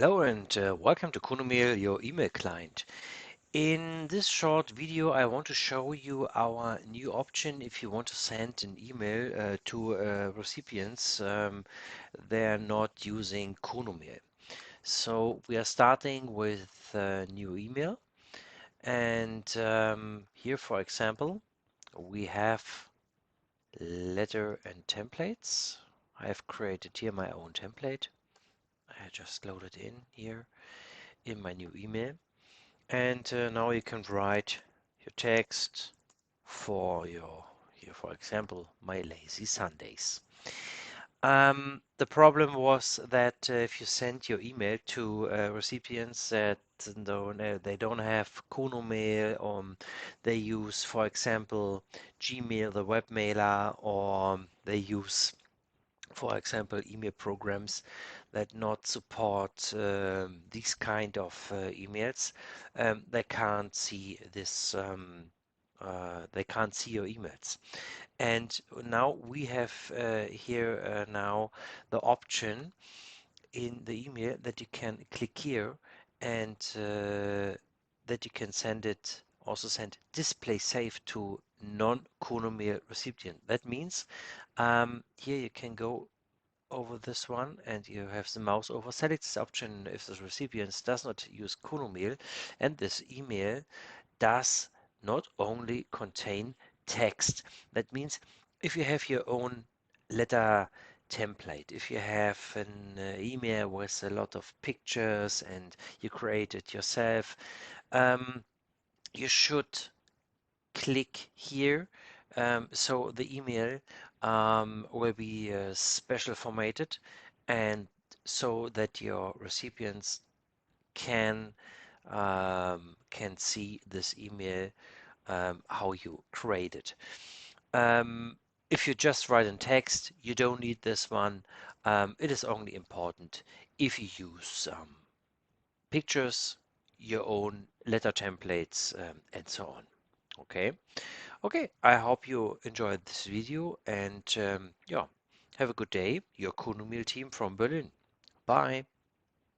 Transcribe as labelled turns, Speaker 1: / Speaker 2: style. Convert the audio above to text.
Speaker 1: Hello and welcome to Kunomail, your email client. In this short video, I want to show you our new option if you want to send an email to recipients they're not using Kunomail. So we are starting with a new email, and here, for example, we have letter and templates. I have created here my own template. I just loaded in here in my new email. And now you can write your text for your, here for example, my lazy Sundays. The problem was that if you send your email to recipients that they don't have Kunomail, or they use, for example, Gmail, the web mailer, or they use, for example, email programs that not support these kind of emails, they can't see this. They can't see your emails. And now we have here now the option in the email that you can click here and that you can send it, also send display safe to non-Kunomail recipient. That means here you can go over this one and you have the mouse over. Select this option if the recipient does not use Kunomail, and this email does not only contain text. That means if you have your own letter template, if you have an email with a lot of pictures and you create it yourself, you should click here. So the email will be special formatted, and so that your recipients can see this email, how you create it. If you just write in text, you don't need this one. It is only important if you use pictures, your own letter templates, and so on. Okay. Okay, I hope you enjoyed this video, and yeah, have a good day. Your Kunomail team from Berlin. Bye.